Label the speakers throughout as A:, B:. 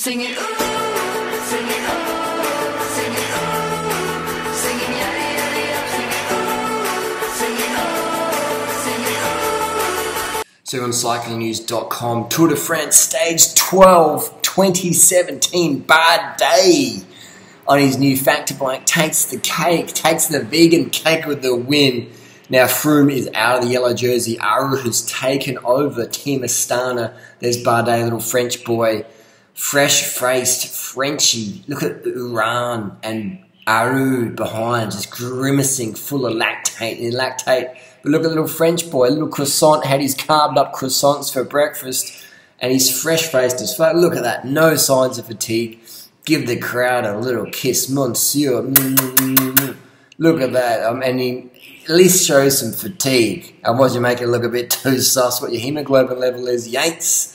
A: Sing it, ooh, sing it, ooh, sing it, ooh, sing it, yada, yada, yada, sing it, ooh, sing it, ooh, sing it, ooh.
B: So on cyclingnews.com, Tour de France Stage 12, 2017, Bardet on his new factor bike takes the cake, takes the vegan cake with the win. Now Froome is out of the yellow jersey. Aru has taken over Team Astana. There's Bardet, little French boy. Fresh-faced Frenchie. Look at Uran and Aru behind, just grimacing, full of lactate. But look at the little French boy, little croissant, had his carved-up croissants for breakfast, and he's fresh-faced as fuck. Look at that, no signs of fatigue. Give the crowd a little kiss, monsieur. Look at that, and he at least shows some fatigue. Otherwise you make it look a bit too sus. What your hemoglobin level is, Yates.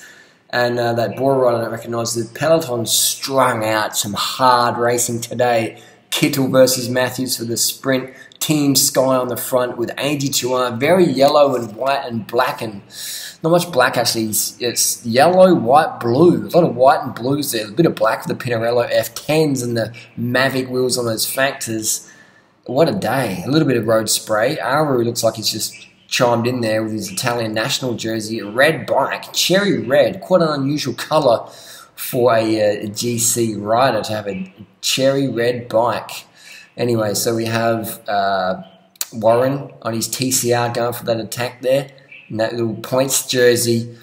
B: And that Bora rider I don't recognise. The peloton strung out some hard racing today. Kittel versus Matthews for the sprint. Team Sky on the front with AG2R. Very yellow and white and black. And not much black actually. It's yellow, white, blue. A lot of white and blues there. A bit of black for the Pinarello F10s and the Mavic wheels on those factors. What a day. A little bit of road spray. Aru looks like he's just chimed in there with his Italian national jersey, a red bike, cherry red, quite an unusual colour for a GC rider to have a cherry red bike. Anyway, so we have Warren on his TCR going for that attack there, in that little points jersey.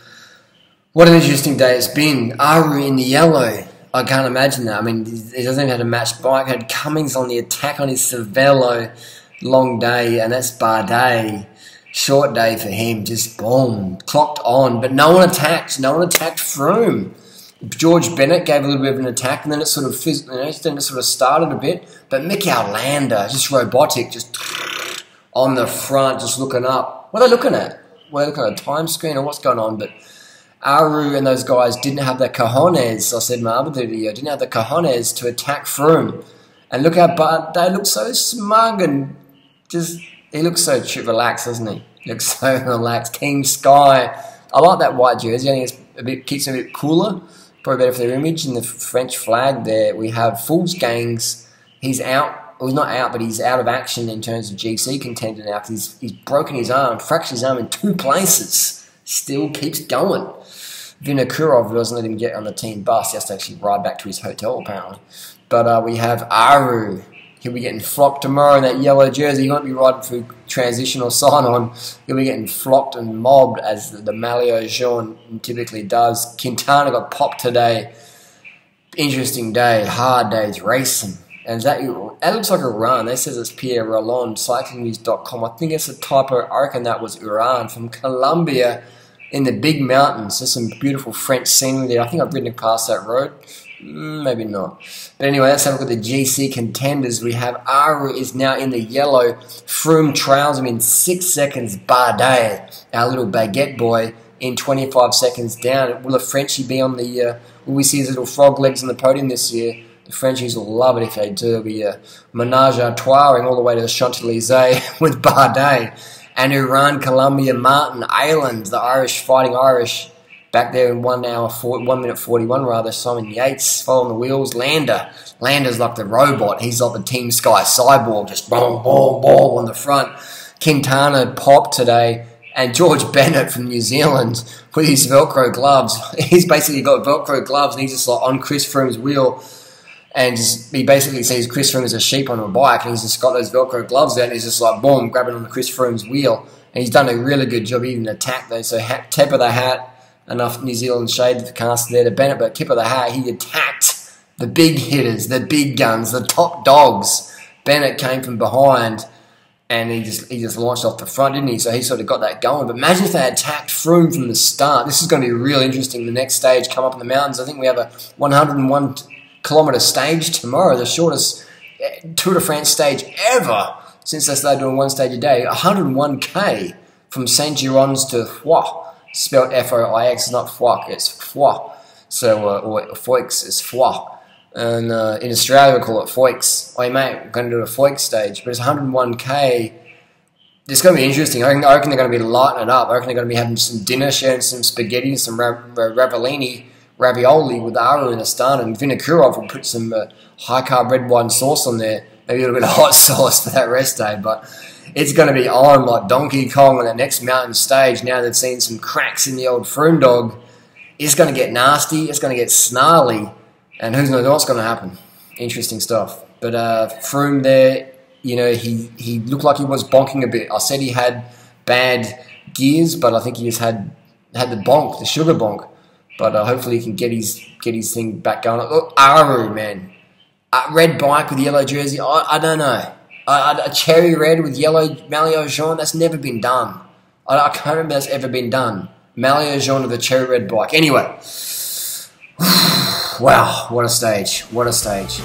B: What an interesting day it's been. Aru in the yellow. I can't imagine that. I mean, he doesn't even have a matched bike. Had Cummings on the attack on his Cervelo. Long day, and that's Bardet. Short day for him, just boom, clocked on, but no one attacked. No one attacked Froome. George Bennett gave a little bit of an attack, and then it sort of then it sort of started a bit. But Mikel Landa, just robotic, just on the front, just looking up. What are they looking at? Were they looking at a time screen or what's going on? But Aru and those guys didn't have the cojones. I said in my other video, didn't have the cojones to attack Froome. And look how they look so smug and just. He looks so relaxed, doesn't he? He looks so relaxed. Team Sky. I like that white jersey. I think it's keeps him a bit cooler. Probably better for their image. And the French flag there, we have Fools Gangs. He's out. Well, he's not out, but he's out of action in terms of GC contender now because he's broken his arm, fractured his arm in 2 places. Still keeps going. Vinokurov doesn't let him get on the team bus. He has to actually ride back to his hotel, apparently. But we have Aru. He'll be getting flocked tomorrow in that yellow jersey. He won't be riding through transition or sign-on. He'll be getting flocked and mobbed as the Maillot Jaune typically does. Quintana got popped today. Interesting day. Hard days racing. And that looks like Uran. They says it's Pierre Roland, cyclingnews.com. I think it's a typo. I reckon that was Uran from Colombia in the big mountains. There's some beautiful French scenery there. I think I've ridden past that road. Maybe not. But anyway, let's have a look at the GC contenders. We have Aru is now in the yellow. Froome trails him in 6 seconds. Bardet, our little baguette boy, in 25 seconds down. Will a Frenchie be on the... will we see his little frog legs on the podium this year? The Frenchies will love it if they do. It'll be a menage a trois all the way to the Champs-Élysées with Bardet. And Uran, Colombia, Martin, Ireland, the Irish, fighting Irish. Back there in 1 minute 41 rather, Simon Yates following the wheels. Landa's like the robot. He's like the Team Sky cyborg, just boom, boom, boom on the front. Quintana popped today, and George Bennett from New Zealand with his Velcro gloves. He's basically got Velcro gloves, and he's just like on Chris Froome's wheel, and he basically sees Chris Froome as a sheep on a bike, and he's just got those Velcro gloves out, and he's just like boom, grabbing on the Chris Froome's wheel, and he's done a really good job even attack though. So tip of the hat. Enough New Zealand shade for cast there to Bennett, but tip of the hat, he attacked the big hitters, the big guns, the top dogs. Bennett came from behind, and he just launched off the front, didn't he? So he sort of got that going. But imagine if they attacked Froome from the start. This is going to be real interesting. The next stage come up in the mountains. I think we have a 101-kilometre stage tomorrow, the shortest Tour de France stage ever since they started doing 1 stage a day. 101k from Saint-Girons to Foix. Spelled F-O-I-X, it's not Foix, it's Foix. So, or Foix is Foix. And in Australia we call it Foix. Oh, mate, we're going to do a Foix stage, but it's 101k. It's going to be interesting. I reckon they're going to be lighting it up. I reckon they're going to be having some dinner, sharing some spaghetti, some raviolini ravioli with Aru and Astana, and Vinokurov will put some high-carb red wine sauce on there, maybe a little bit of hot sauce for that rest day, but it's going to be on like Donkey Kong on that next mountain stage. Now they've seen some cracks in the old Froome dog. It's going to get nasty, it's going to get snarly, and who knows what's going to happen. Interesting stuff. But Froome there, he looked like he was bonking a bit. I said he had bad gears, but I think he just had the bonk, the sugar bonk. But hopefully he can get his thing back going. Look, Aru, man. Red bike with yellow jersey, I don't know. A cherry red with yellow maillot jaune, that's never been done. I can't remember that's ever been done. Maillot jaune with a cherry red bike. Anyway. Wow, what a stage. What a stage.